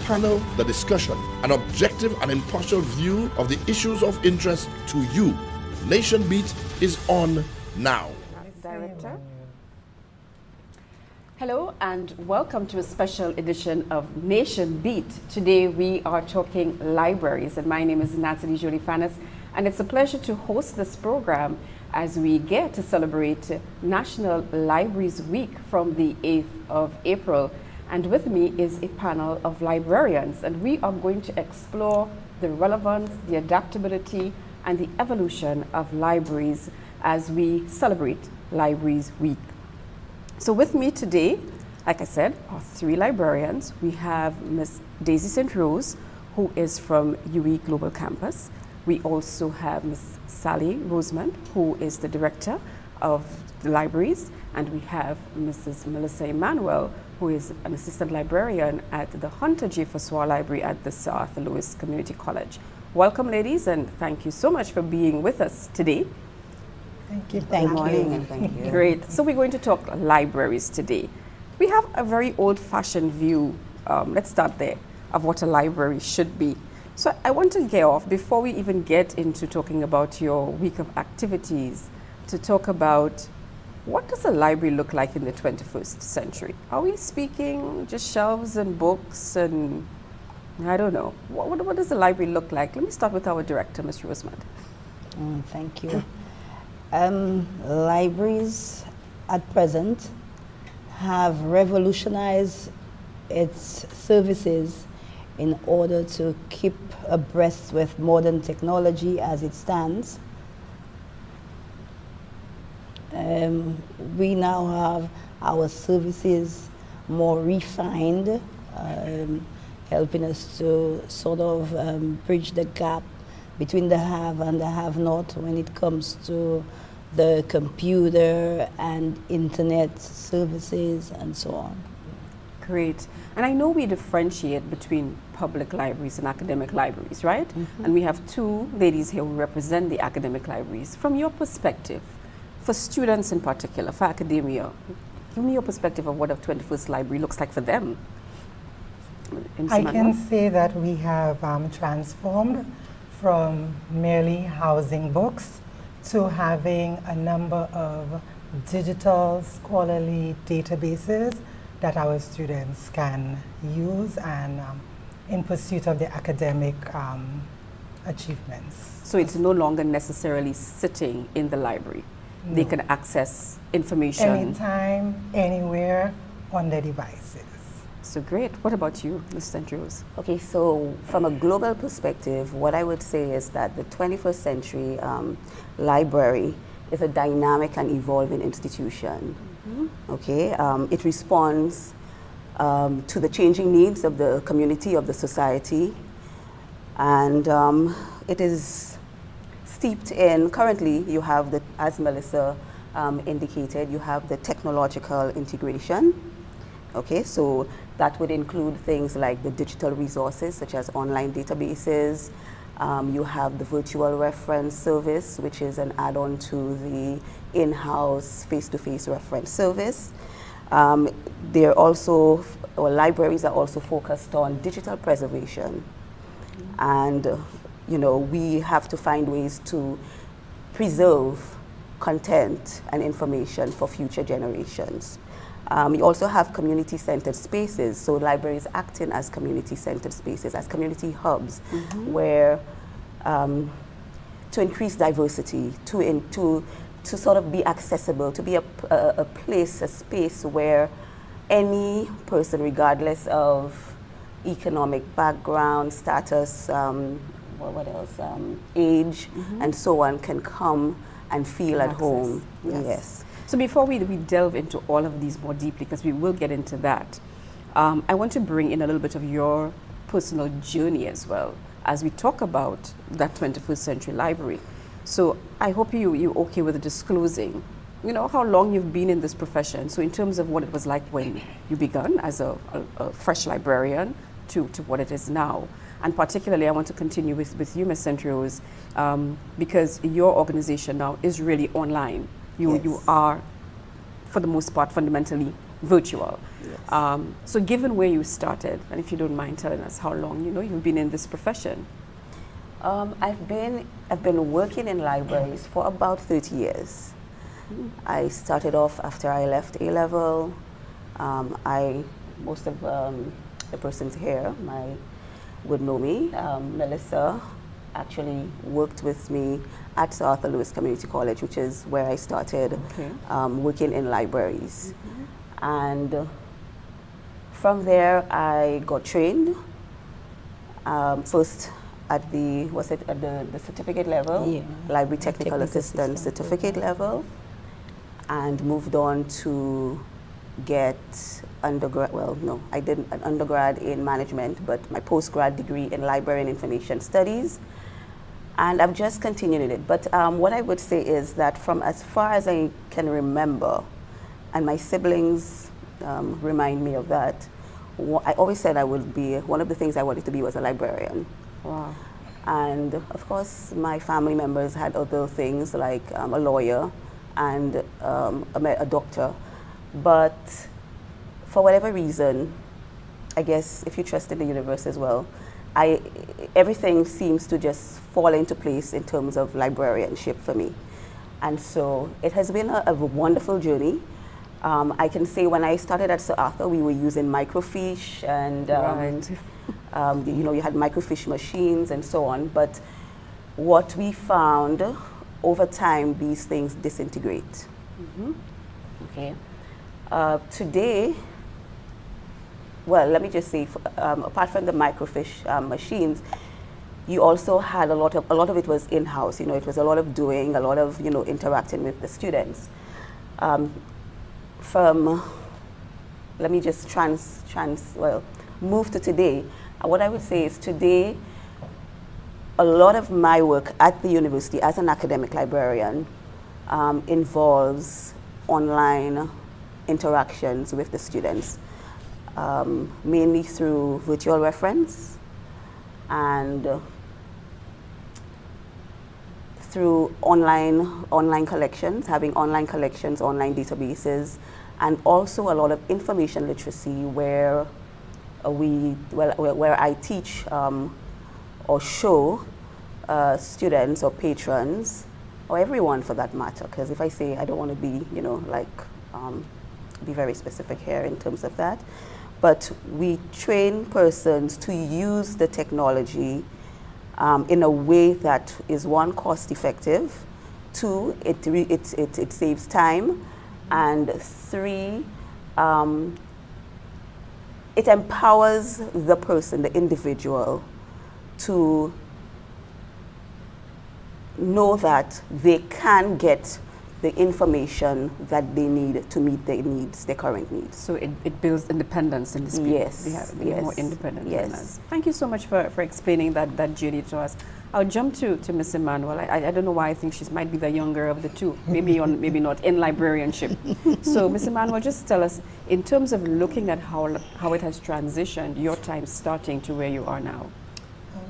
panel the discussion, an objective and impartial view of the issues of interest to you. Nationbeat is on now. Director. Hello and welcome to a special edition of Nationbeat. Today we are talking libraries, and my name is Nathalie Jolie Fanis, and it's a pleasure to host this program as we get to celebrate National Libraries Week from the 8th of April. And with me is a panel of librarians, and we are going to explore the relevance, the adaptability, and the evolution of libraries as we celebrate Libraries Week. So with me today, like I said, are three librarians. We have Ms. Daisy St. Rose, who is from UWI Global Campus. We also have Ms. Sally Rosemond, who is the director of the libraries. And we have Mrs. Milissa Emmanuel, who is an assistant librarian at the Hunter J Library at the South Louis Community College. Welcome, ladies, and thank you so much for being with us today. Thank you. Good morning and thank you. Great. So we're going to talk libraries today. We have a very old-fashioned view, let's start there, of what a library should be. So I want to get off, before we even get into talking about your week of activities, to talk about what does a library look like in the 21st century? Are we speaking just shelves and books and, I don't know, what does a library look like? Let me start with our director, Ms. Rosemond. Thank you. Libraries at present have revolutionized its services in order to keep abreast with modern technology as it stands. We now have our services more refined, helping us to sort of bridge the gap between the have and the have-not when it comes to the computer and internet services and so on. Great. And I know we differentiate between public libraries and academic libraries, right? Mm-hmm. And we have two ladies here who represent the academic libraries. From your perspective, for students in particular, for academia, give me your perspective of what a 21st library looks like for them. I can say that we have transformed from merely housing books to having a number of digital scholarly databases that our students can use and in pursuit of their academic achievements. So it's no longer necessarily sitting in the library. No. They can access information anytime, anywhere, on their devices. So great. What about you, Ms. St. Rose? Okay, so from a global perspective, what I would say is that the 21st century library is a dynamic and evolving institution. Mm-hmm. Okay, it responds to the changing needs of the community, of the society, and it is steeped in, currently you have, the, as Milissa indicated, you have the technological integration. Okay, so that would include things like the digital resources such as online databases. You have the virtual reference service, which is an add-on to the in-house face-to-face reference service. They're also, or libraries are also focused on digital preservation. And you know, we have to find ways to preserve content and information for future generations. You also have community-centered spaces, so libraries acting as community-centered spaces, as community hubs, mm-hmm. where to increase diversity, to sort of be accessible, to be a place, a space where any person, regardless of economic background, status, what else, age, mm-hmm. and so on, can come and feel at home. Yes. So before we delve into all of these more deeply, because we will get into that, I want to bring in a little bit of your personal journey as well, as we talk about that 21st century library. So I hope you're okay with disclosing, you know, how long you've been in this profession. So in terms of what it was like when you began as a fresh librarian to what it is now. And particularly, I want to continue with you, Ms. St. Rose, because your organization now is really online. You are, for the most part, fundamentally virtual. Yes. So given where you started, and if you don't mind telling us how long you've been in this profession. I've been working in libraries for about 30 years. I started off after I left A-level. Most of the persons here would know me. Milissa actually worked with me at Sir Arthur Lewis Community College, which is where I started working in libraries. And from there, I got trained first at the certificate level, library technical assistant certificate level, and moved on to get undergrad. Well, no, I did an undergrad in management, but my postgrad degree in library and information studies. And I've just continued it. But what I would say is that from as far as I can remember, and my siblings remind me of that, I always said I would be, one of the things I wanted to be was a librarian. Wow. And of course, my family members had other things like a lawyer and a doctor. But for whatever reason, I guess if you trust in the universe as well, everything seems to just fall into place in terms of librarianship for me. And so it has been a wonderful journey. I can say when I started at Sir Arthur, we were using microfiche and you had microfiche machines and so on. But what we found over time, these things disintegrate. Okay. Today, well, let me just say, apart from the microfiche machines, you also had a lot of it was in-house. It was a lot of doing, a lot of interacting with the students. Let me just move to today. What I would say is today, a lot of my work at the university as an academic librarian involves online interactions with the students, mainly through virtual reference and through online collections, having online collections, online databases, and also a lot of information literacy where where I teach or show students or patrons, or everyone for that matter, because if I say I don't want to be, be very specific here in terms of that, but we train persons to use the technology in a way that is, one, cost effective, two, it saves time, and three, it empowers the person, the individual, to know that they can get the information that they need to meet their needs, their current needs. So it builds independence in these people. Yes. They are more independent than Yes. us. Thank you so much for explaining that journey to us. I'll jump to Miss Emmanuel. I don't know why I think she might be the younger of the two, maybe not in librarianship. So Miss Emmanuel, just tell us, in terms of looking at how it has transitioned, your time starting to where you are now.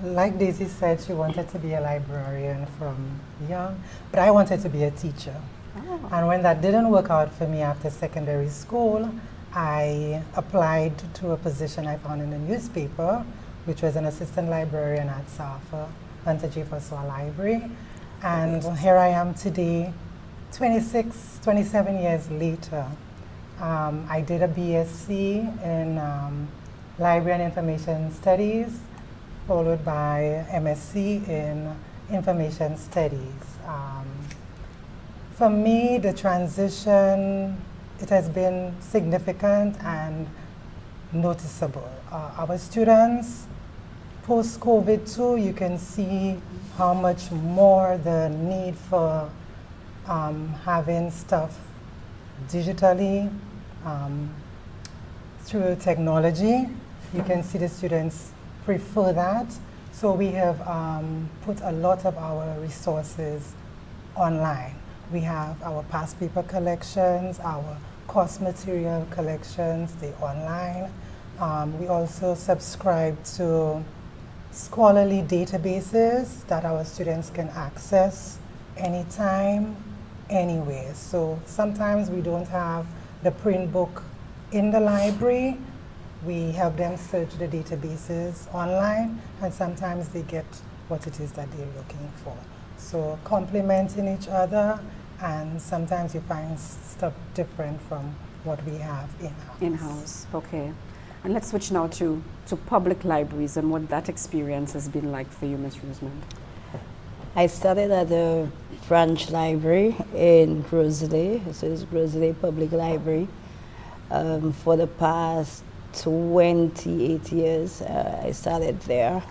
Like Daisy said, she wanted to be a librarian from young, but I wanted to be a teacher. Oh. And when that didn't work out for me after secondary school, I applied to a position I found in the newspaper, which was an assistant librarian at Librarian Hunter J Library. And here I am today, 27 years later. I did a BSc in Library and Information Studies, followed by MSc in Information Studies. For me, the transition, it has been significant and noticeable. Our students, post-COVID too, you can see how much more the need for having stuff digitally through technology. You can see the students prefer that. So we have put a lot of our resources online. We have our past paper collections, our course material collections, they're online. We also subscribe to scholarly databases that our students can access anytime, anywhere. So sometimes we don't have the print book in the library. We help them search the databases online, and sometimes they get what it is that they're looking for. So complementing each other, and sometimes you find stuff different from what we have in-house. In-house, okay. And let's switch now to public libraries and what that experience has been like for you, Ms. Rosemond. I started at the branch library in Grosley, so it's Grosley Public Library, for the past 28 years. I started there.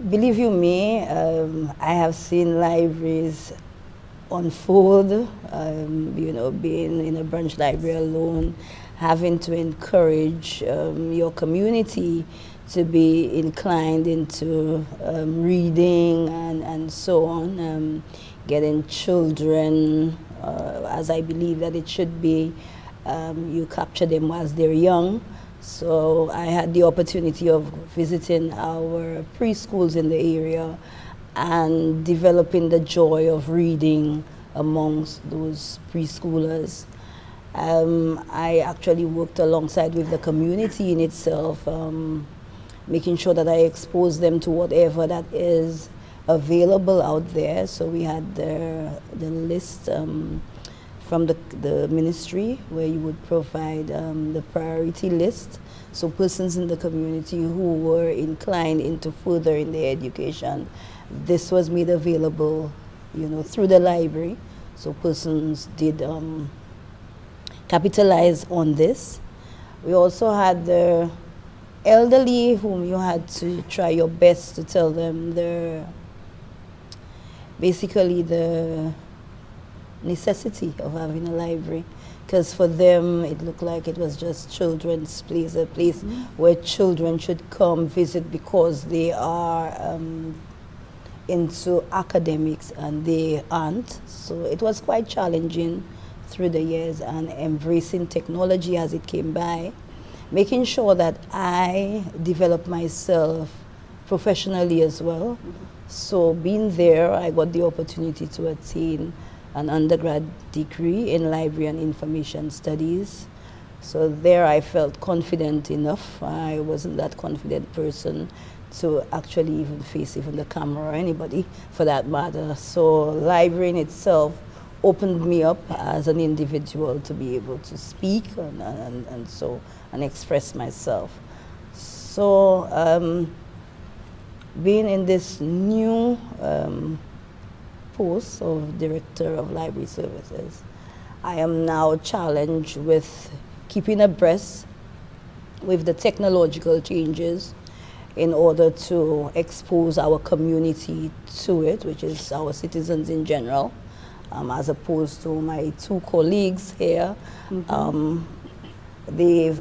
Believe you me, I have seen libraries unfold, you know, being in a branch library alone, having to encourage your community to be inclined into reading and so on, getting children, as I believe that it should be, you capture them whilst they're young. So I had the opportunity of visiting our preschools in the area and developing the joy of reading amongst those preschoolers. I actually worked alongside with the community in itself, making sure that I expose them to whatever that is available out there. So we had the list from the ministry, where you would provide the priority list. So persons in the community who were inclined into furthering their education, this was made available, you know, through the library. So persons did capitalize on this. We also had the elderly, whom you had to try your best to tell them basically the necessity of having a library, because for them it looked like it was just children's place, a place where children should come visit because they are into academics and they aren't. So it was quite challenging through the years, and embracing technology as it came by, making sure that I developed myself professionally as well. So being there, I got the opportunity to attain an undergrad degree in Library and Information Studies. So there I felt confident enough. I wasn't that confident person to actually even face even the camera or anybody for that matter. So library in itself opened me up as an individual to be able to speak and express myself. So being in this new post of Director of Library Services, I am now challenged with keeping abreast with the technological changes in order to expose our community to it, which is our citizens in general, as opposed to my two colleagues here. They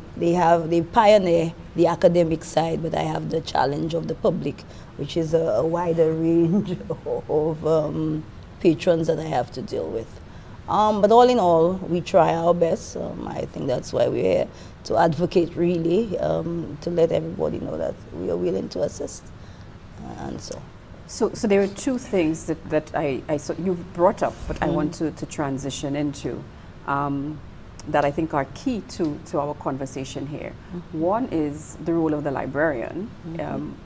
pioneer the academic side, but I have the challenge of the public, which is a wider range of patrons that I have to deal with. But all in all, we try our best. I think that's why we're here, to advocate really, to let everybody know that we are willing to assist, and so. So there are two things that I saw you've brought up, but I want to transition into, that I think are key to our conversation here. One is the role of the librarian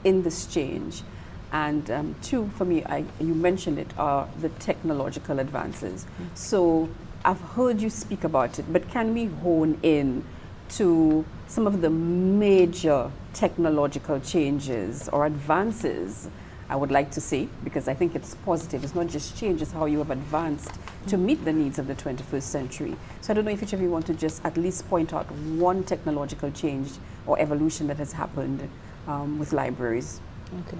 in this change. And two, for me, you mentioned it, are the technological advances. So I've heard you speak about it, but can we hone in to some of the major technological changes or advances, I would like to say, because I think it's positive. It's not just change, it's how you have advanced to meet the needs of the 21st century. So I don't know if each of you want to just at least point out one technological change or evolution that has happened with libraries. Okay.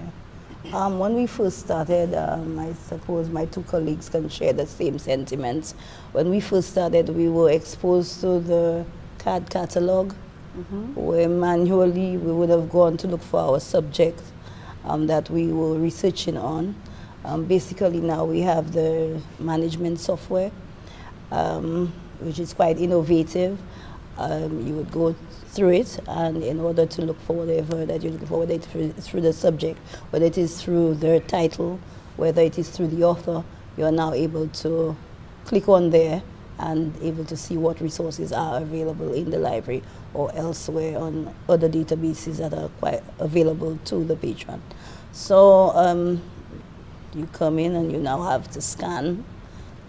When we first started, I suppose my two colleagues can share the same sentiments. When we first started, we were exposed to the card catalog, where manually we would have gone to look for our subject that we were researching on. Basically now we have the management software, which is quite innovative. You would go through it, and in order to look for whatever that you're looking for, whether it's through the subject, whether it is through the title, whether it is through the author, you are now able to click on there and able to see what resources are available in the library or elsewhere on other databases that are quite available to the patron. So you come in and you now have to scan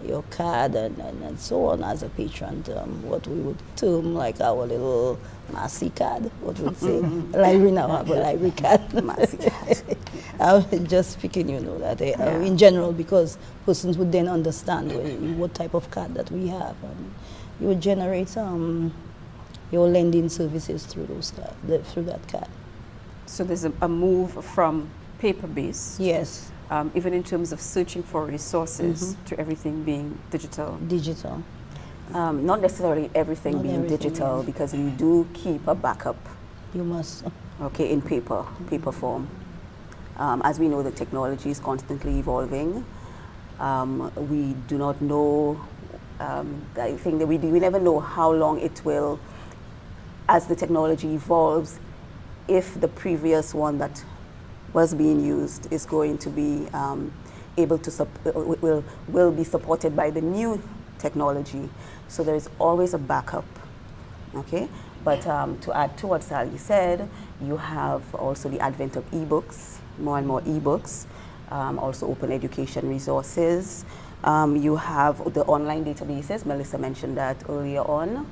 your card and so on as a patron, what we would term like our little Massey card, what we say. Library now have a library card. Massey card. I'm just speaking, you know, that in general, because persons would then understand what type of card that we have, and you would generate your lending services through those through that card. So there's a move from paper-based. Yes. Even in terms of searching for resources to everything being digital. Digital. Not necessarily everything being digital, because we do keep a backup. You must. Okay, in paper form. As we know, the technology is constantly evolving. We do not know, I think that we never know how long it will, as the technology evolves, if the previous one that was being used is going to be able to, will be supported by the new technology. So there is always a backup, okay? But to add to what Sally said, you have also the advent of e-books, more and more e-books, also open education resources. You have the online databases, Milissa mentioned that earlier on,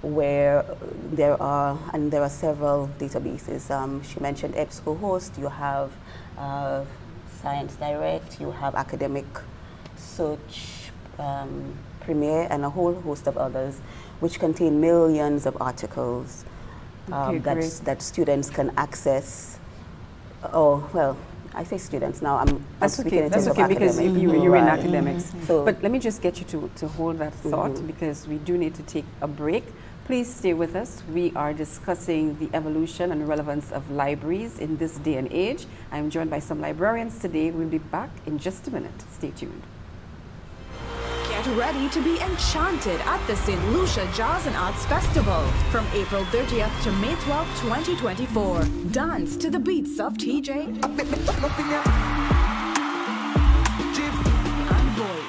where there are several databases. She mentioned EBSCOhost, you have Science Direct, you have Academic Search, Premier, and a whole host of others, which contain millions of articles that students can access. Oh, well, I say students now. That's okay. That's okay, because you're in academics. So, but let me just get you to hold that thought, because we do need to take a break. Please stay with us. We are discussing the evolution and relevance of libraries in this day and age. I'm joined by some librarians today. We'll be back in just a minute. Stay tuned. Get ready to be enchanted at the St. Lucia Jazz and Arts Festival from April 30th to May 12th, 2024. Dance to the beats of TJ and voice.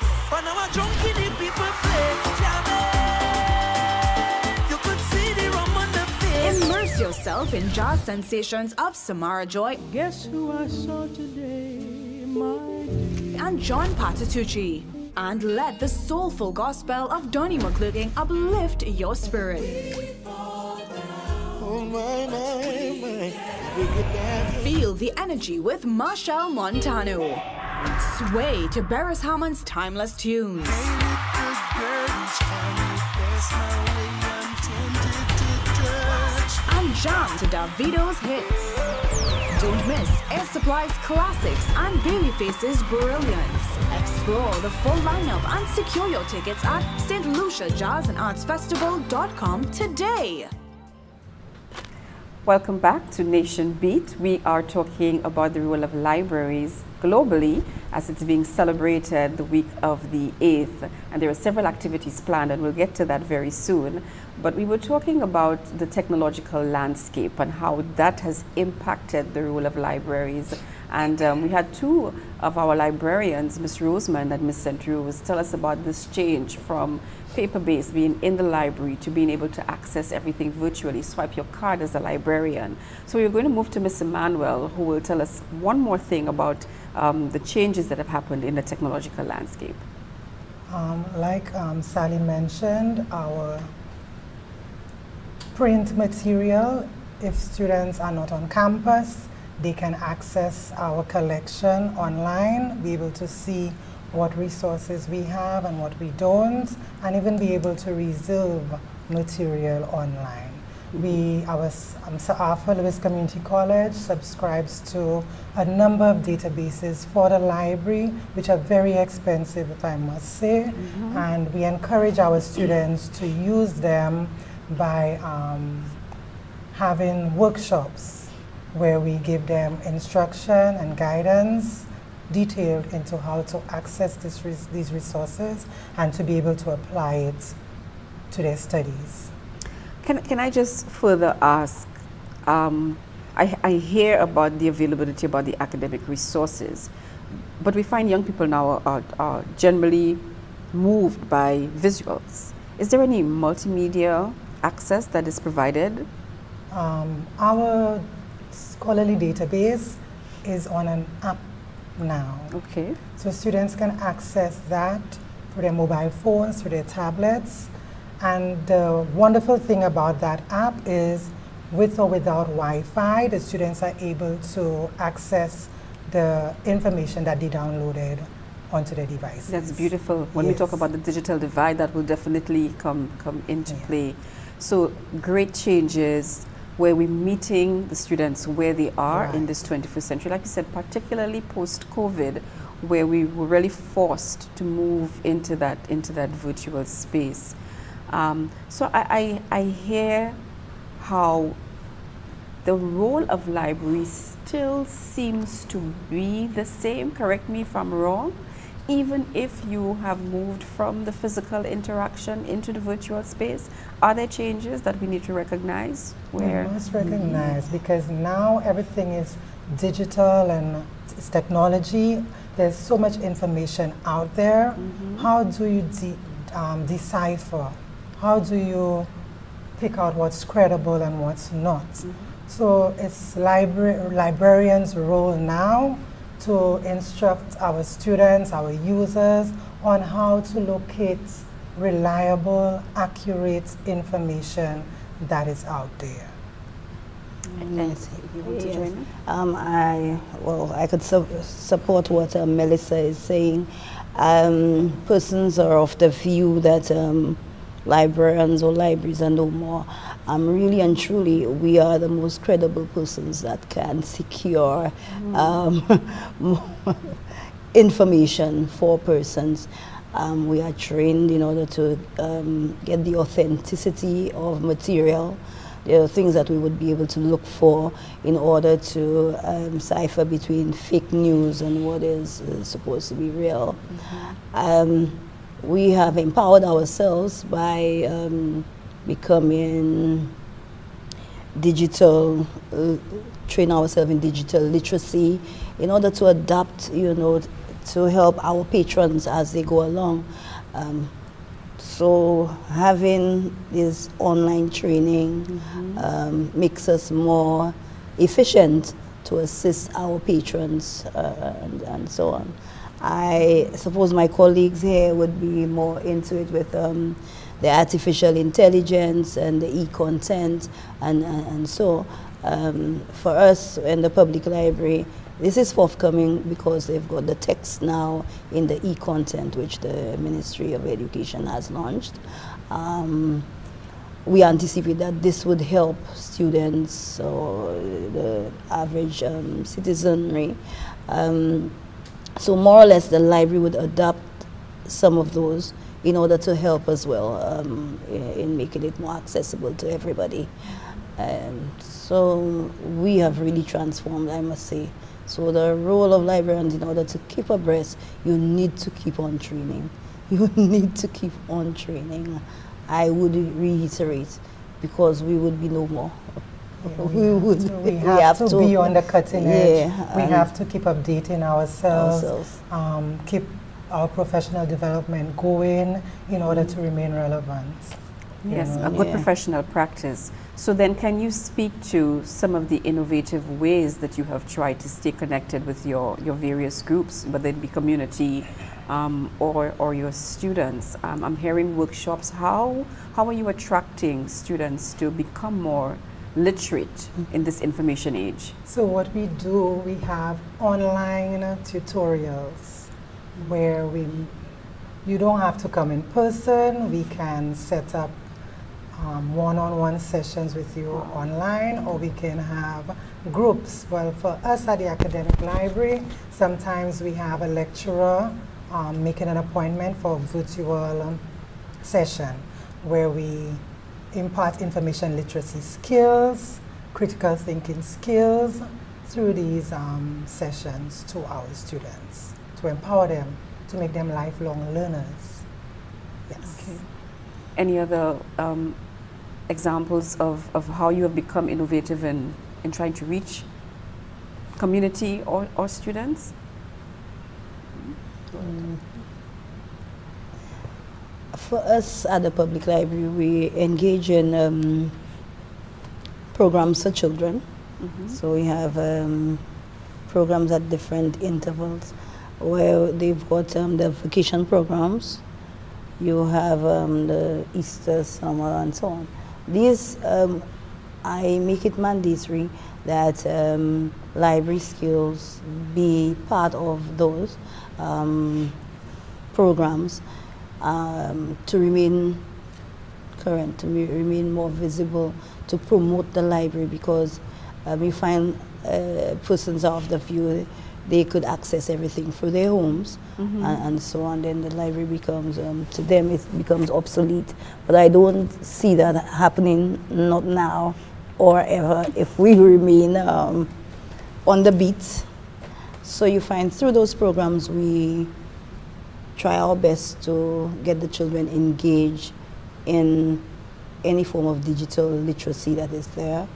Immerse yourself in jazz sensations of Samara Joy. Guess who I saw today, my dear? And John Patitucci. And let the soulful gospel of Donnie McClurkin uplift your spirit. Feel the energy with Marshall Montano. Sway to Beres Hammond's timeless tunes. And jam to Davido's hits. Don't miss Air Supply's classics and Babyface's brilliance. Explore the full lineup and secure your tickets at stluciajazzandartsfestival.com today. Welcome back to Nationbeat. We are talking about the role of libraries globally as it's being celebrated the week of the 8th. And there are several activities planned, and we'll get to that very soon. But we were talking about the technological landscape and how that has impacted the role of libraries. And we had two of our librarians, Ms. Rosemond and Ms. St. Rose, tell us about this change from paper-based, being in the library, to being able to access everything virtually, swipe your card as a librarian. So we're going to move to Ms. Emmanuel, who will tell us one more thing about the changes that have happened in the technological landscape. Like Sally mentioned, our print material, if students are not on campus, they can access our collection online, be able to see what resources we have and what we don't, and even be able to reserve material online. Our Lewis Community College subscribes to a number of databases for the library, which are very expensive, if I must say, and we encourage our students to use them by having workshops where we give them instruction and guidance detailed into how to access these resources and to be able to apply it to their studies. Can I just further ask, I hear about the availability about the academic resources, but we find young people now are generally moved by visuals. Is there any multimedia access that is provided? Our scholarly database is on an app now. Okay. So students can access that through their mobile phones, through their tablets. And the wonderful thing about that app is with or without Wi-Fi, the students are able to access the information that they downloaded onto their devices. That's beautiful. When Yes. we talk about the digital divide, that will definitely come into play. So great changes where we're meeting the students where they are in this 21st century. Like you said, particularly post-COVID, where we were really forced to move into that virtual space. So I hear how the role of libraries still seems to be the same, correct me if I'm wrong, even if you have moved from the physical interaction into the virtual space. Are there changes that we need to recognize? We must recognize, because now everything is digital and it's technology. There's so much information out there. How do you decipher? How do you pick out what's credible and what's not? So it's librarians' role now to instruct our students, our users, on how to locate reliable, accurate information that is out there. Yes. You want to join me? I could support what Milissa is saying. Persons are of the view that librarians or libraries are no more. Really and truly, we are the most credible persons that can secure information for persons. We are trained in order to get the authenticity of material. There are things that we would be able to look for in order to cipher between fake news and what is supposed to be real. We have empowered ourselves by becoming digital, train ourselves in digital literacy in order to adapt, to help our patrons as they go along. So having this online training makes us more efficient to assist our patrons and so on. I suppose my colleagues here would be more into it with the artificial intelligence and the e-content and so. For us in the public library, this is forthcoming because they've got the text now in the e-content which the Ministry of Education has launched. We anticipate that this would help students or the average citizenry. So more or less the library would adopt some of those in order to help as well in making it more accessible to everybody. So we have really transformed, I must say. So the role of librarians, in order to keep abreast, you need to keep on training. You need to keep on training. I would reiterate, because we would be no more. We have to be on the cutting edge. We have to keep updating ourselves. Keep our professional development going in order to remain relevant. Yes, a good professional practice. So then can you speak to some of the innovative ways that you have tried to stay connected with your various groups, whether it be community or your students? I'm hearing workshops. How are you attracting students to become more literate in this information age? So what we do, we have online tutorials where you don't have to come in person. We can set up one-on-one sessions with you online, or we can have groups. Well, for us at the academic library, sometimes we have a lecturer making an appointment for a virtual session where we impart information literacy skills, critical thinking skills through these sessions to our students, to empower them, to make them lifelong learners. Yes. Okay. Any other examples of how you have become innovative in trying to reach community or students? For us at the public library, we engage in programs for children. So we have programs at different intervals where they've got the vacation programs. You have the Easter, summer, and so on. These, I make it mandatory that library skills be part of those programs to remain current, to remain more visible, to promote the library, because we find persons are of the view they could access everything through their homes and so on. Then the library becomes, to them it becomes obsolete. But I don't see that happening, not now or ever, if we remain on the beat. So you find through those programs we try our best to get the children engaged in any form of digital literacy that is there.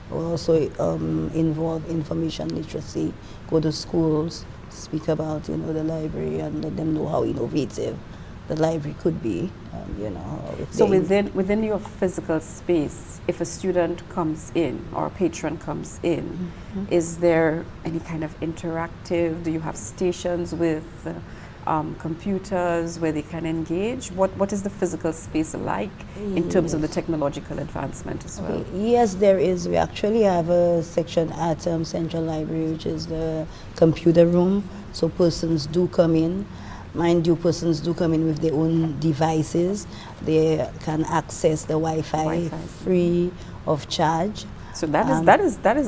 We also involve information literacy, go to schools, speak about the library, and let them know how innovative the library could be. So within your physical space, if a student comes in or a patron comes in, is there any kind of interactive? Do you have stations with computers where they can engage? What is the physical space like in terms of the technological advancement as well? Yes, there is. We actually have a section at Central Library, which is the computer room. So persons do come in. Mind you, persons do come in with their own devices. They can access the Wi-Fi free of charge. So that is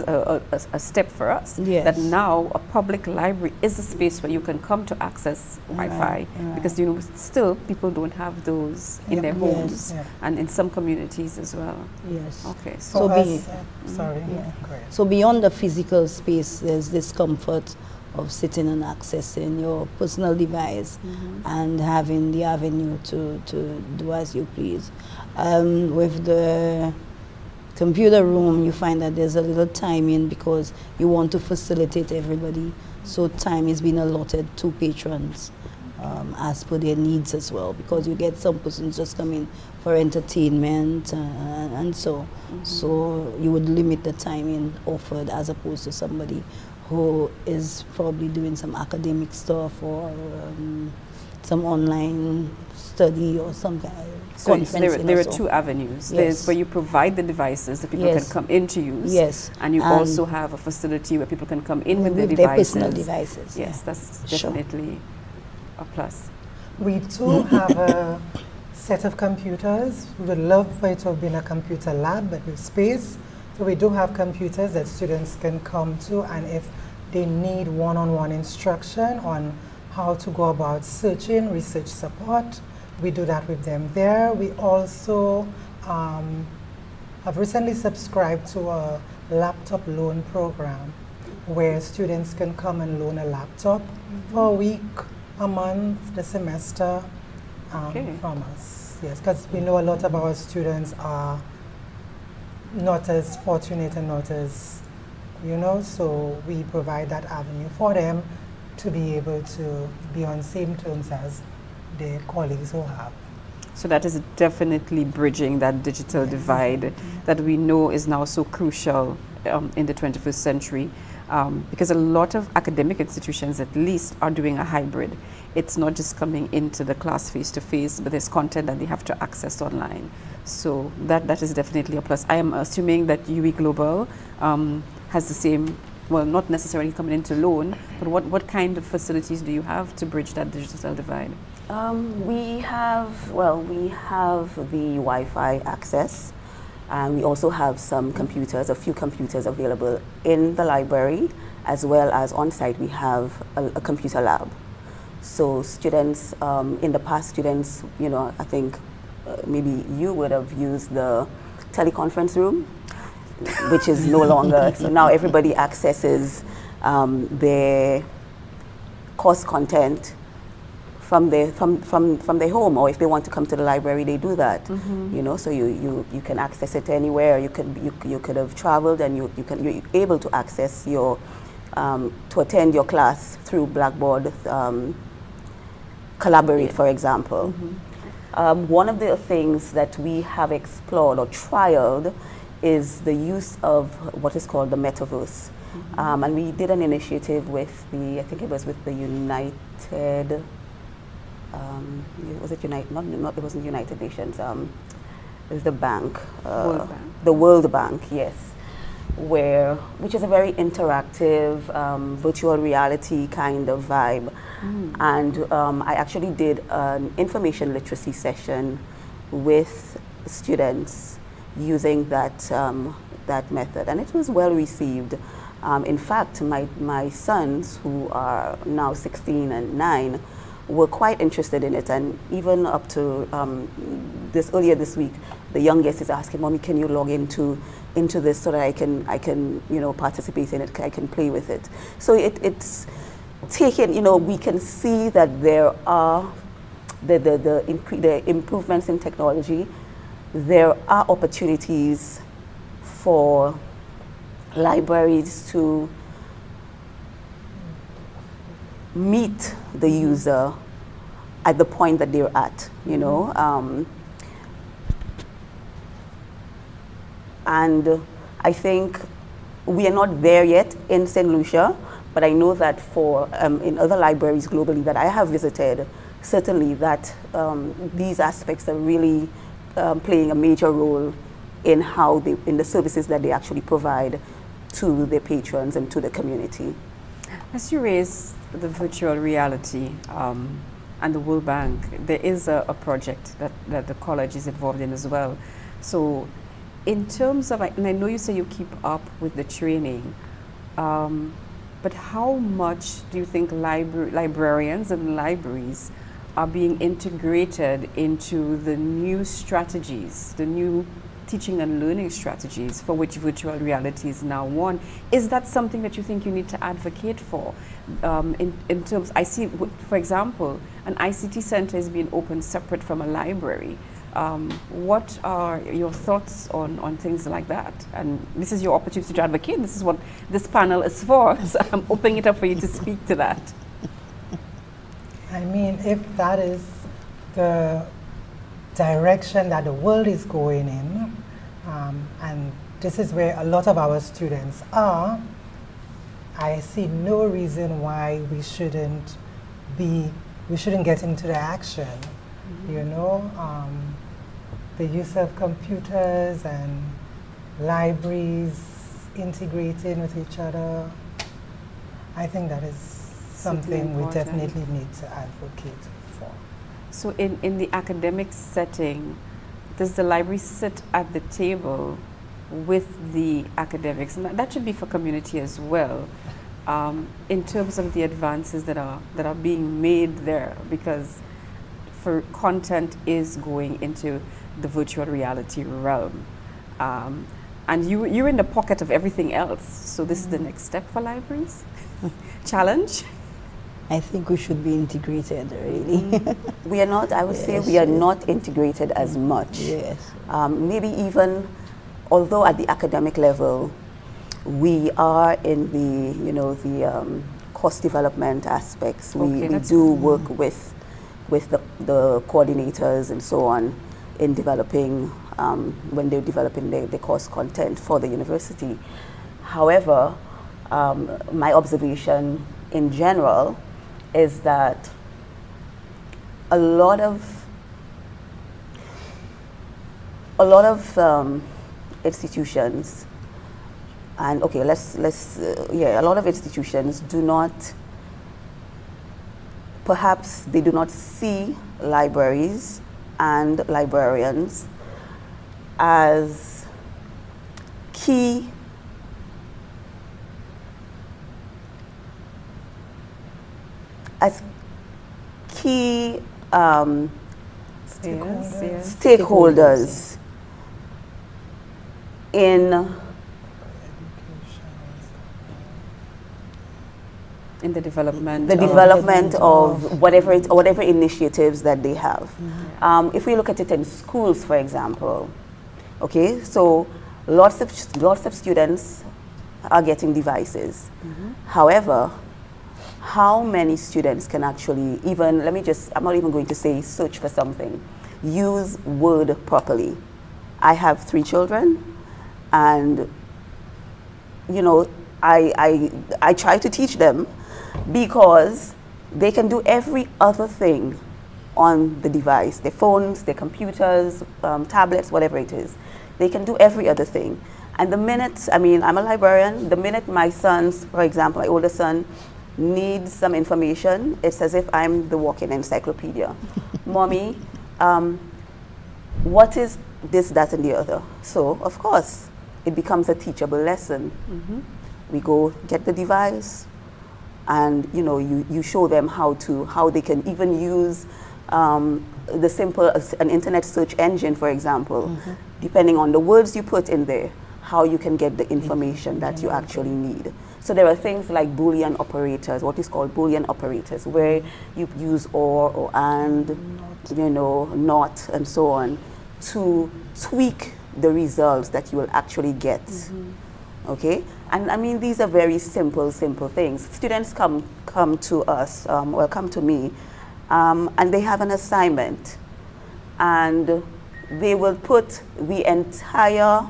a step for us. Yes. That now a public library is a space where you can come to access Wi-Fi, because still people don't have those in their homes and in some communities as well. Yes. Okay. So so beyond the physical space, there's this comfort of sitting and accessing your personal device and having the avenue to do as you please. With the computer room, you find that there's a little timing because you want to facilitate everybody. So time is being allotted to patrons as per their needs as well, because you get some persons just coming for entertainment and so you would limit the timing offered as opposed to somebody who is probably doing some academic stuff or some online study or some kind of conference. There are two avenues. Yes. There's where you provide the devices that people can come in to use. Yes. And you also have a facility where people can come in with their devices. Their personal devices. Yes, that's definitely a plus. We too have a set of computers. We would love for it to have been a computer lab, but with space. So we do have computers that students can come to, and if they need one-on-one instruction on how to go about searching, research support, we do that with them there. We also have recently subscribed to a laptop loan program where students can come and loan a laptop for a week, a month, the semester from us. Yes, because we know a lot of our students are not as fortunate and not as, so we provide that avenue for them to be able to be on same terms as their colleagues who have. So that is definitely bridging that digital divide that we know is now so crucial in the 21st century, because a lot of academic institutions at least are doing a hybrid. It's not just coming into the class face-to-face, but there's content that they have to access online. So that is definitely a plus. I am assuming that UWI Global has the same, well, not necessarily coming into loan, but what kind of facilities do you have to bridge that digital divide? We have the Wi-Fi access, and we also have some computers, a few computers available in the library, as well as on site we have a computer lab. So students, in the past students, I think maybe you would have used the teleconference room, which is no longer, so now everybody accesses their course content from their home, or if they want to come to the library, they do that. So you can access it anywhere. You could have traveled, and you're able to access your to attend your class through Blackboard, Collaborate, for example. One of the things that we have explored or trialed is the use of what is called the metaverse. And we did an initiative with I think it was with the United, was it United, not it wasn't United Nations, it was the bank. World Bank. The World Bank, yes. Which is a very interactive, virtual reality kind of vibe. And I actually did an information literacy session with students using that, that method, and it was well received. In fact, my sons, who are now 16 and 9, were quite interested in it, and even up to earlier this week, the youngest is asking, "Mommy, can you log into this so that I can participate in it? I can play with it." So it's taken. We can see that there are the improvements in technology. There are opportunities for libraries to meet the user at the point that they're at, and I think we are not there yet in St. Lucia, but I know that for in other libraries globally that I have visited, certainly that these aspects are really playing a major role in in the services that they actually provide to their patrons and to the community. As you raise the virtual reality and the World Bank, there is a project that the college is involved in as well. So in terms of, and I know you say you keep up with the training, but how much do you think librarians and libraries are being integrated into the new strategies, the new teaching and learning strategies for which virtual reality is now one? Is that something that you think you need to advocate for? In terms, I see, for example, an ICT center is being opened separate from a library. What are your thoughts on things like that? And this is your opportunity to advocate. This is what this panel is for. So I'm opening it up for you to speak to that. I mean, if that is the direction that the world is going in, and this is where a lot of our students are, I see no reason why we shouldn't get into the action. The use of computers and libraries integrating with each other, I think that is something we definitely need to advocate for. So in the academic setting, does the library sit at the table with the academics? And that should be for community as well, in terms of the advances that are being made there, because for content is going into the virtual reality realm. And you're in the pocket of everything else. So this is the next step for libraries? Challenge? I think we should be integrated, really. We are not, I would say we are not integrated as much. Yes. Maybe even, although at the academic level, we are in the course development aspects. We do work with the coordinators and so on in developing, when they're developing the course content for the university. However, my observation in general is that a lot of institutions, and okay, a lot of institutions do not, perhaps they do not see libraries and librarians as key stakeholders in the development of whatever initiatives that they have. Mm-hmm. If we look at it in schools, for example, okay, so lots of students are getting devices. Mm-hmm. However, how many students can actually even, I'm not even going to say search for something, use Word properly. I have 3 children, and you know, I try to teach them because they can do every other thing on the device, their phones, their computers, tablets, whatever it is. They can do every other thing. And the minute, I mean, I'm a librarian, the minute my sons, for example, my older son, needs some information, it's as if I'm the walking encyclopedia. Mommy, what is this, that, and the other? So, of course, it becomes a teachable lesson. We go get the device, and you know, you show them how they can even use the simple, an internet search engine, for example, depending on the words you put in there, how you can get the information that you actually need. So there are things like Boolean operators, what is called Boolean operators, where you use or and, you know, not, and so on, to tweak the results that you will actually get. Okay? And I mean, these are very simple things. Students come to us, or come to me, and they have an assignment, and they will put the entire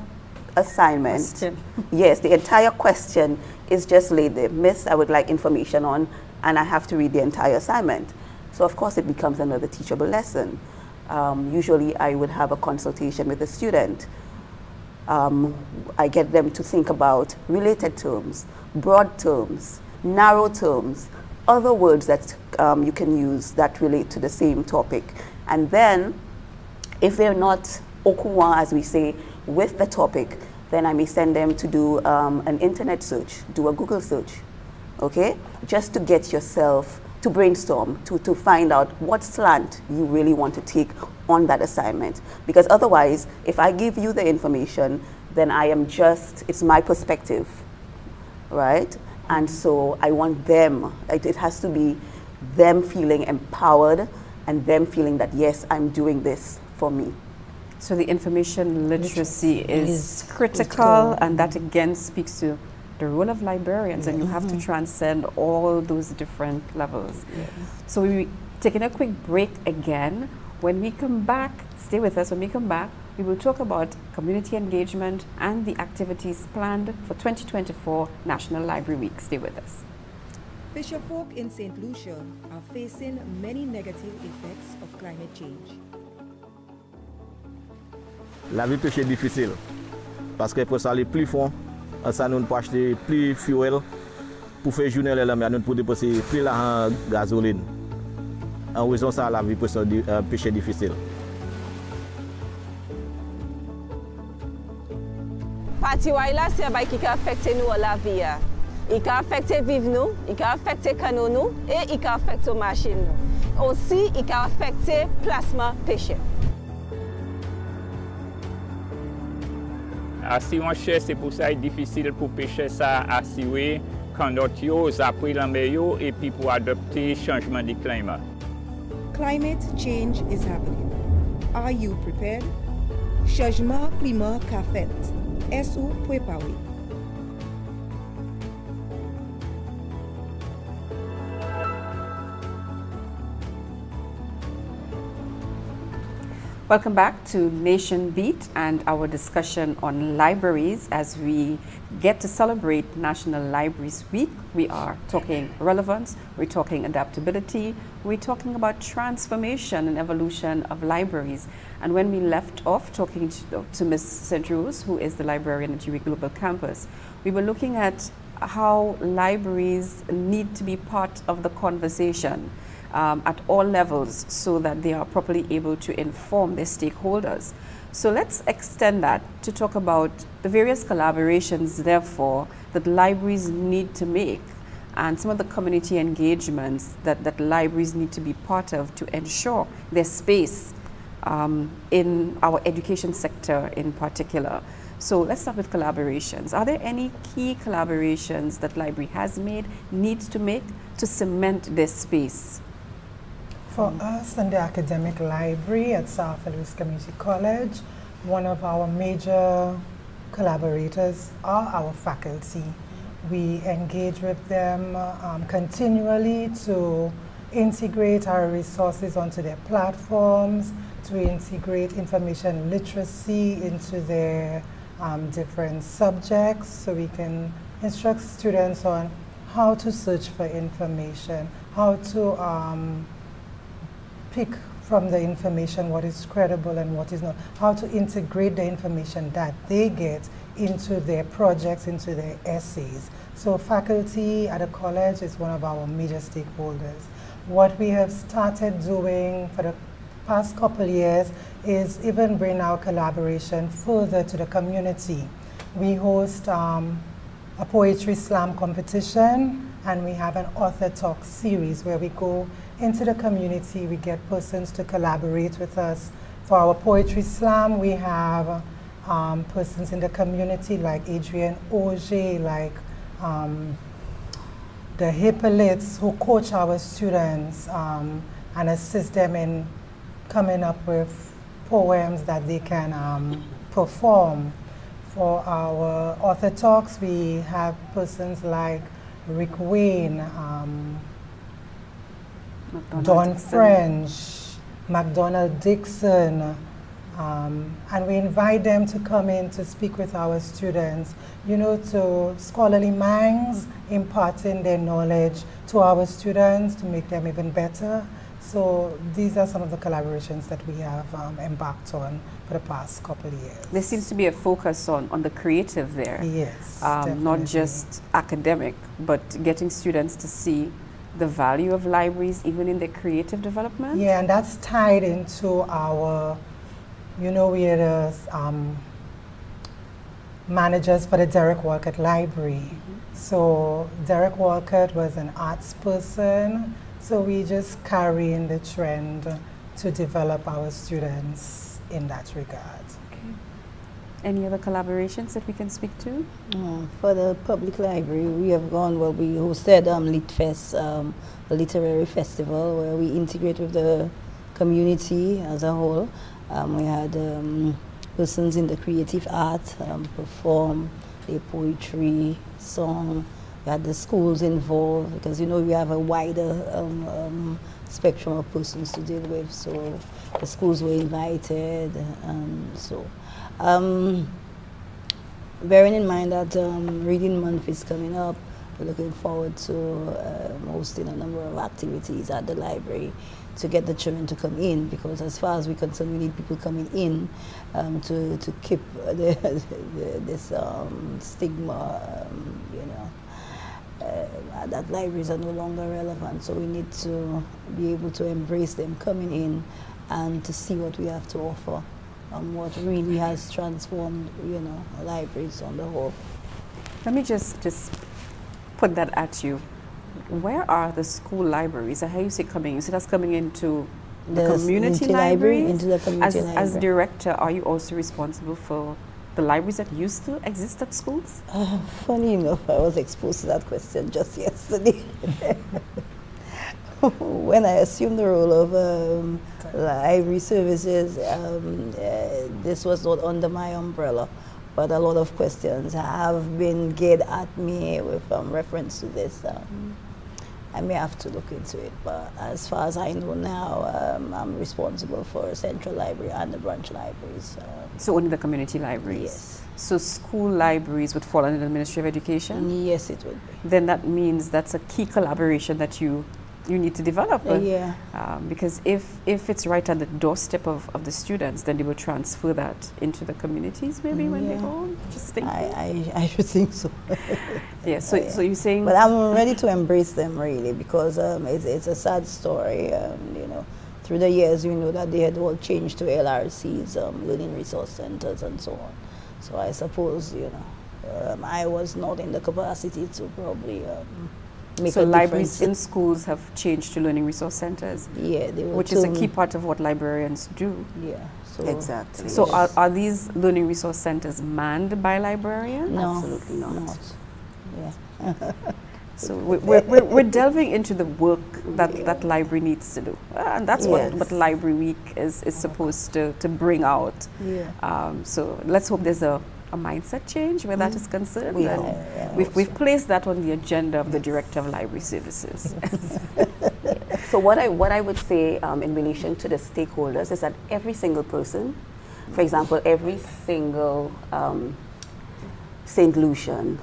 assignment. Yes, the entire question is just laid there. Miss, I would like information on, and I have to read the entire assignment. So of course it becomes another teachable lesson. Usually I would have a consultation with the student. I get them to think about related terms, broad terms, narrow terms, other words that you can use that relate to the same topic. And then, if they're not au courant, as we say, with the topic, then I may send them to do an internet search, do a Google search, okay? Just to get yourself to brainstorm, to find out what slant you really want to take on that assignment. Because otherwise, if I give you the information, then I am just, it's my perspective, right? And so I want them, it has to be them feeling empowered and them feeling that, yes, I'm doing this for me. So the information literacy is critical, and that again speaks to the role of librarians, and you have to transcend all those different levels. So we're taking a quick break again. When we come back, stay with us. When we come back, we will talk about community engagement and the activities planned for 2024 National Library Week. Stay with us. Fisherfolk in St. Lucia are facing many negative effects of climate change. La vie pêche est difficile parce que pour ça aller plus fond, ça nous peut acheter plus fuel pour faire journée là, mais nous pour dépenser plus la gasoline. En raison ça la vie pêche est difficile. Parti là c'est un qui affecte nous la vie. Il peut affecter vivre nous, il peut affecter canaux nous et il peut affecter machine nous. Aussi il peut affecter placement pêche. Asi on cher, c'est pour ça difficile pour pêcher ça assurer quand d'autres après la meilleure et puis pour adopter changement du climat. Climate change is happening. Are you prepared? Changement climat qu'a fait. Est-ce préparé? Welcome back to Nationbeat and our discussion on libraries as we get to celebrate National Libraries Week. We are talking relevance, we're talking adaptability, we're talking about transformation and evolution of libraries. And when we left off talking to Ms. St. Rose, who is the librarian at UWI Global Campus, we were looking at how libraries need to be part of the conversation at all levels so that they are properly able to inform their stakeholders. So let's extend that to talk about the various collaborations, therefore, that libraries need to make and some of the community engagements that libraries need to be part of to ensure their space in our education sector in particular. So let's start with collaborations. Are there any key collaborations that library has made, needs to make to cement this space? For us in the academic library at South Louis Community College, one of our major collaborators are our faculty. We engage with them continually to integrate our resources onto their platforms, to integrate information literacy into their different subjects, so we can instruct students on how to search for information, how to pick from the information what is credible and what is not, how to integrate the information that they get into their projects, into their essays. So faculty at a college is one of our major stakeholders. What we have started doing for the past couple years is even bring our collaboration further to the community. We host a poetry slam competition, and we have an author talk series where we go into the community, we get persons to collaborate with us. For our poetry slam, we have persons in the community like Adrian Auger, like the Hippolytes, who coach our students and assist them in coming up with poems that they can perform. For our author talks, we have persons like Rick Wayne, Don French, McDonald Dixon, and we invite them to come in to speak with our students, you know, to scholarly minds, imparting their knowledge to our students to make them even better. So these are some of the collaborations that we have embarked on for the past couple of years. There seems to be a focus on the creative there. Yes, not just academic, but getting students to see the value of libraries even in their creative development. Yeah, and that's tied into our, you know, we are the managers for the Derek Walcott Library. So Derek Walcott was an arts person, so we just carry in the trend to develop our students in that regard. Okay. Any other collaborations that we can speak to? For the public library, we have gone, well, we hosted LitFest, a literary festival where we integrate with the community as a whole. We had persons in the creative art perform their poetry, song. We had the schools involved because, you know, we have a wider spectrum of persons to deal with. So the schools were invited. Bearing in mind that Reading Month is coming up, we're looking forward to hosting a number of activities at the library to get the children to come in, because as far as we're concerned, we need people coming in to keep this stigma, you know, that libraries are no longer relevant. So we need to be able to embrace them coming in and to see what we have to offer, what really has transformed, you know, libraries on the whole. Let me just put that at you. Where are the school libraries? How you say coming? You say that's coming into the community libraries? Into the community library. As director, are you also responsible for the libraries that used to exist at schools? Funny enough, I was exposed to that question just yesterday. When I assumed the role of library services, this was not under my umbrella, but a lot of questions have been geared at me with reference to this. I may have to look into it, but as far as I know now, I'm responsible for Central Library and the branch libraries. So only the community libraries? Yes. So school libraries would fall under the Ministry of Education? Yes, it would be. Then that means that's a key collaboration that you need to develop. Yeah. Because if it's right at the doorstep of the students, then they will transfer that into the communities maybe when they go. Just think. I should think so. Yeah, so you're saying... But I'm ready to embrace them really, because it's a sad story. You know, through the years, you know that they had all changed to LRCs, Learning Resource Centers and so on. So I suppose, you know, I was not in the capacity to probably make so a libraries difference. in schools have changed to learning resource centers? Yeah, they were, which is a key part of what librarians do. Yeah. So exactly. So are these learning resource centers manned by librarians? No, absolutely not. Yeah. So we're delving into the work that library needs to do, and that's what Library Week is supposed to bring out. Yeah. So let's hope there's a mindset change where that is concerned. Yeah, we've placed that on the agenda of the Director of Library Services. So what I would say in relation to the stakeholders is that every single person, for example, every single St. Lucian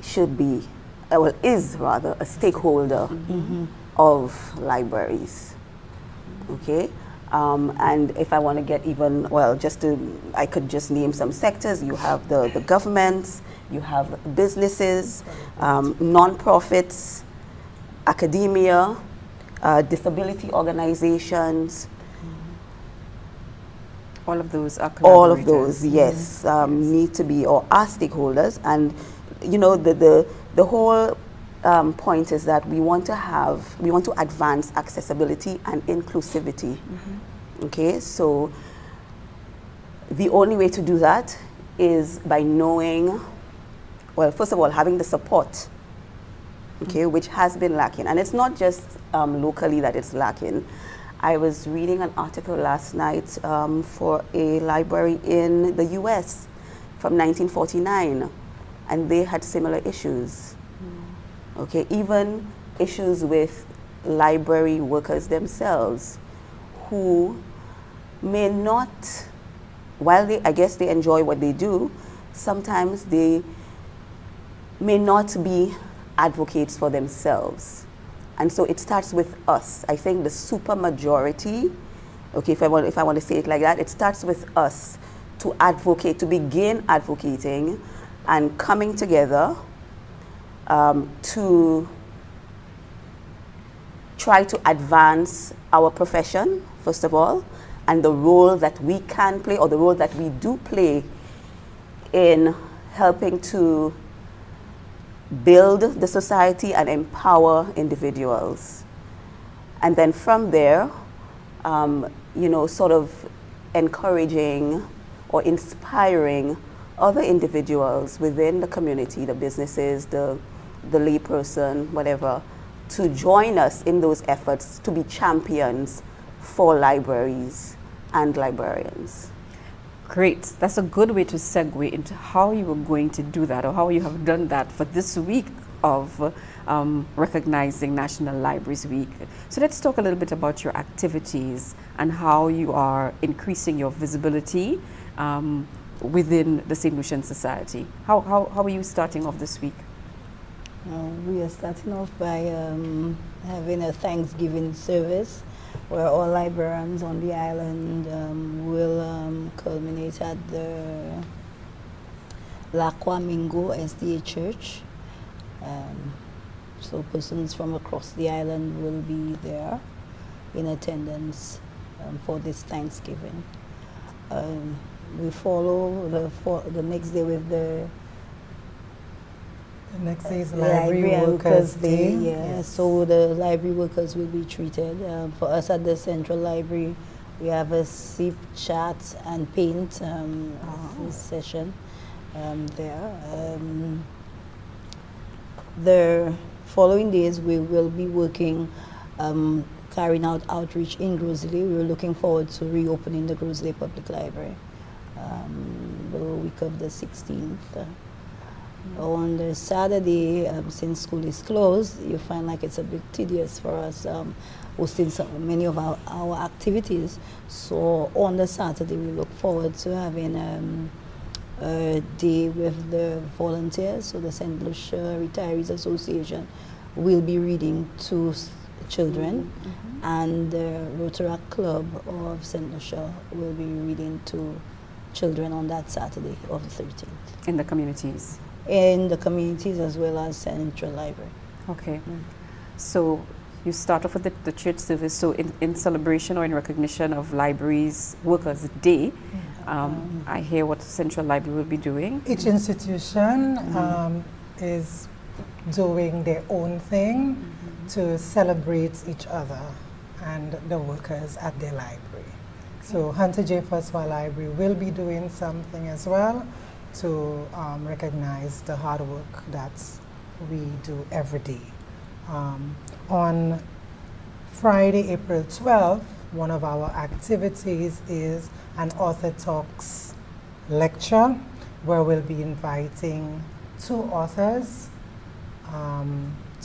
should be, well, is rather a stakeholder of libraries. Okay, and if I want to get even, well, I could just name some sectors. You have the governments, you have businesses, non-profits, academia, disability organizations. All of those are collaborators. All of those, yes, need to be, or are stakeholders. And, you know, the whole point is that we want to advance accessibility and inclusivity. Okay, so the only way to do that is by knowing, well, first of all, having the support, okay, which has been lacking. And it's not just locally that it's lacking. I was reading an article last night for a library in the US from 1949, and they had similar issues. Okay, even issues with library workers themselves, who may not, while I guess they enjoy what they do, sometimes they may not be advocates for themselves. And so it starts with us. I think the super majority, okay, if I want to say it like that, it starts with us to advocate, to begin advocating and coming together to try to advance our profession, first of all, and the role that we can play, or the role that we do play in helping to build the society and empower individuals. And then from there, you know, sort of encouraging or inspiring other individuals within the community, the businesses, the layperson, whatever, to join us in those efforts to be champions for libraries and librarians. Great. That's a good way to segue into how you were going to do that, or how you have done that for this week of recognizing National Libraries Week. So let's talk a little bit about your activities and how you are increasing your visibility within the St. Lucian Society. How are you starting off this week? We are starting off by having a Thanksgiving service where all librarians on the island will culminate at the La Quamingo SDA Church. So persons from across the island will be there in attendance for this Thanksgiving. We follow the next day with the next day is Library Workers Day. Yeah, yes. So the library workers will be treated. For us at the Central Library, we have a sip, chat, and paint session there. The following days, we will be working, carrying out outreach in Grosley. We're looking forward to reopening the Grosley Public Library the week of the 16th. On the Saturday, since school is closed, you find like it's a bit tedious for us hosting many of our activities. So on the Saturday, we look forward to having a day with the volunteers. So the St. Lucia Retirees Association will be reading to children, and the Rotaract Club of St. Lucia will be reading to children on that Saturday of the 13th. In the communities? In the communities as well as Central Library. Okay. So you start off with the church service. So in celebration or in recognition of Libraries Workers Day, I hear what Central Library will be doing. Each institution is doing their own thing to celebrate each other and the workers at their library. So Hunter J. Francois Library will be doing something as well to recognize the hard work that we do every day. On Friday, April 12th, one of our activities is an Author Talks lecture where we'll be inviting two authors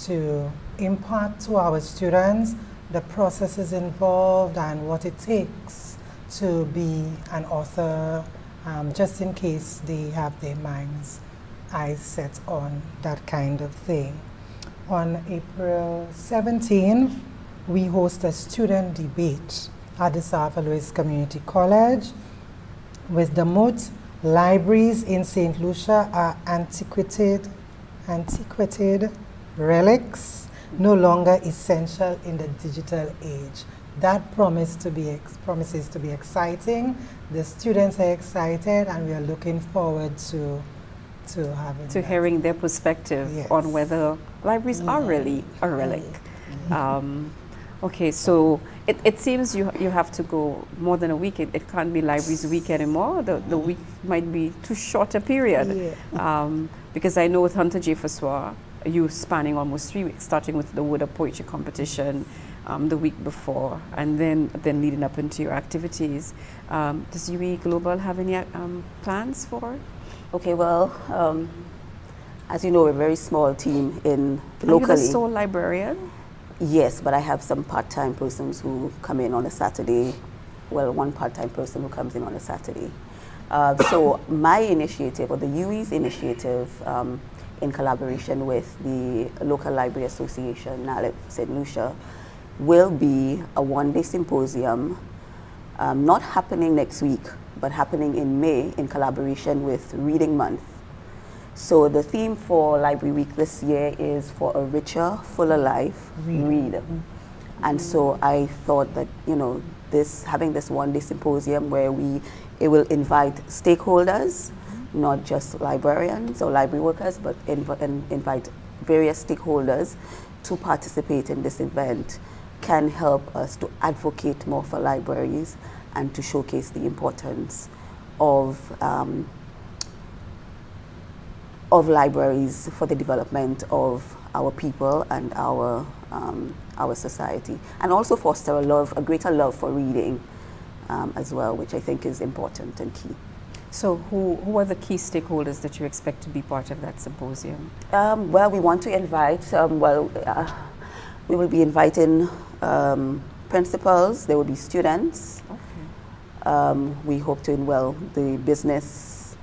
to impart to our students the processes involved and what it takes to be an author, just in case they have their eyes set on that kind of thing. On April 17th, we host a student debate at the South Louis Community College with the moot: libraries in St. Lucia are antiquated relics, no longer essential in the digital age. That promises to be exciting. The students are excited, and we are looking forward to hearing their perspective, yes, on whether libraries are really a relic. Okay, so it seems you have to go more than a week. It can't be Libraries Week anymore. The week might be too short a period. Yeah. Because I know with Hunter J you spanning almost 3 weeks, starting with the Word of Poetry competition the week before, and then leading up into your activities. Does UWI Global have any plans for it? Okay, well, as you know, we're a very small team locally. Are you the sole librarian? Yes, but I have some part-time persons who come in on a Saturday. Well, one part-time person who comes in on a Saturday. So my initiative, or the UWI's initiative, in collaboration with the local library association, NALIP St. Lucia, will be a one-day symposium, not happening next week, but happening in May in collaboration with Reading Month. So the theme for Library Week this year is for a richer, fuller life, read. And so I thought that, having this one-day symposium where it will invite stakeholders, not just librarians or library workers, but invite various stakeholders to participate in this event, can help us to advocate more for libraries and to showcase the importance of libraries for the development of our people and our society, and also foster a greater love for reading as well, which I think is important and key. So who are the key stakeholders that you expect to be part of that symposium? Well, we want to invite, we will be inviting principals, there will be students. Okay. We hope to involve the business,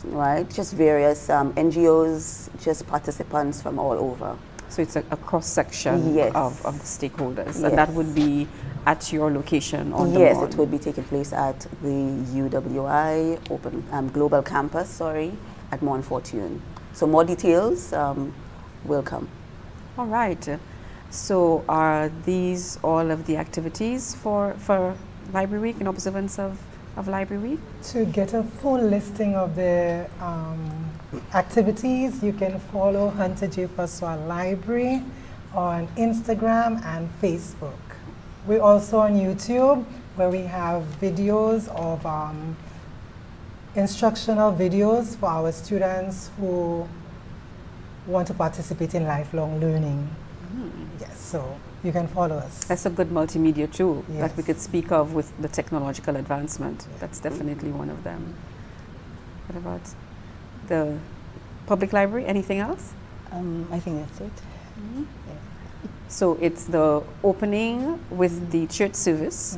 right? Just various NGOs, just participants from all over. So it's a cross-section, yes, of the stakeholders, yes, and that would be at your location on the Yes, lawn. It would be taking place at the UWI Global Campus, at Mont Fortune. So more details will come. All right. So are these all of the activities for Library Week in observance of Library Week? To get a full listing of the activities, you can follow Hunter J Library on Instagram and Facebook. We're also on YouTube, where we have videos of instructional videos for our students who want to participate in lifelong learning. Yes, so you can follow us. That's a good multimedia tool, yes, that we could speak of with the technological advancement. Yeah. That's definitely one of them. What about the public library? Anything else? I think that's it. Mm-hmm. Yeah. So it's the opening with the church service,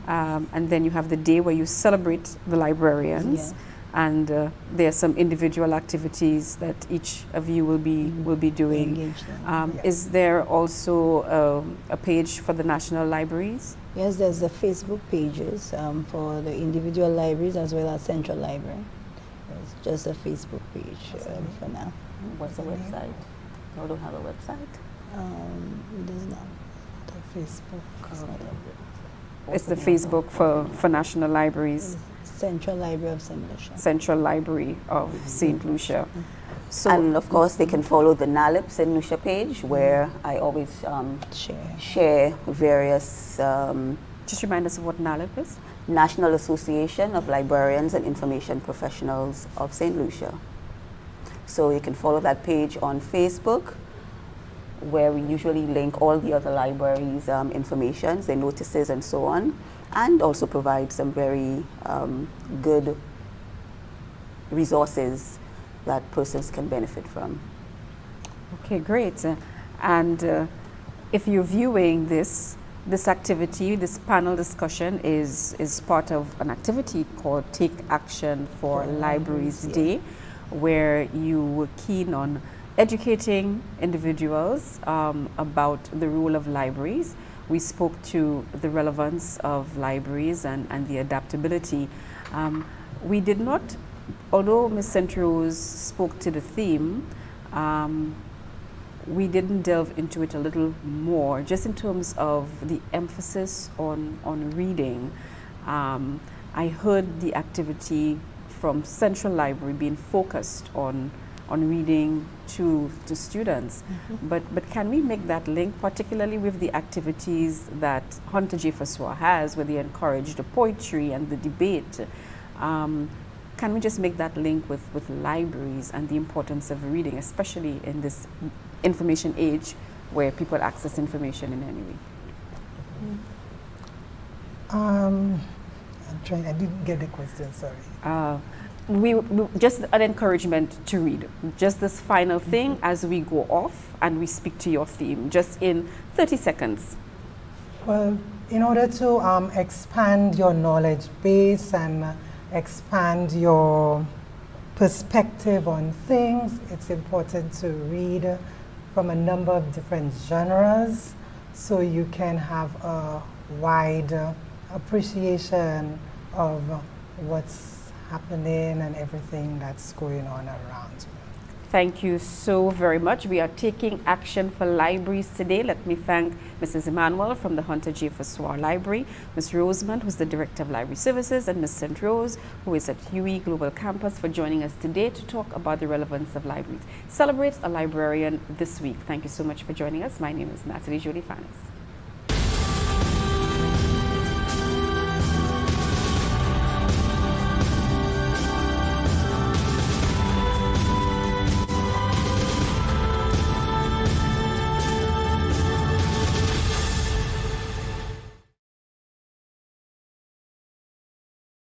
and then you have the day where you celebrate the librarians. Yeah. And there are some individual activities that each of you will be doing. Is there also a page for the national libraries? Yes, there's the Facebook pages for the individual libraries as well as Central Library. It's just a Facebook page for now. What's the website? No, don't have a website. It does not. The Facebook. It's the Facebook for national libraries. Central Library of St. Lucia. Central Library of St. Lucia. So, and of course, they can follow the NALIP St. Lucia page, where I always share various... Just remind us of what NALIP is. National Association of Librarians and Information Professionals of St. Lucia. So you can follow that page on Facebook, where we usually link all the other libraries' information, their notices and so on, and also provide some very good resources that persons can benefit from. Okay, great. And if you're viewing this activity, this panel discussion is part of an activity called Take Action for Libraries Day, where you were keen on educating individuals about the role of libraries. We spoke to the relevance of libraries and the adaptability. We did not, although Ms. St. Rose spoke to the theme, we didn't delve into it a little more, just in terms of the emphasis on reading. I heard the activity from Central Library being focused on reading to students. But can we make that link, particularly with the activities that Hunter J has, where they encourage the poetry and the debate? Can we just make that link with libraries and the importance of reading, especially in this information age where people access information in any way? I didn't get the question, sorry. We just an encouragement to read. Just this final thing as we go off and we speak to your theme, just in 30 seconds. Well, in order to expand your knowledge base and expand your perspective on things, it's important to read from a number of different genres so you can have a wide appreciation of what's happening and everything that's going on around you. Thank you so very much. We are taking action for libraries today. Let me thank Mrs. Emmanuel from the Hunter J. Library, Ms. Rosemond, who's the Director of Library Services, and Ms. St. Rose, who is at UWI Global Campus, for joining us today to talk about the relevance of libraries. Celebrate a librarian this week. Thank you so much for joining us. My name is Nathalie Jolie Fanis.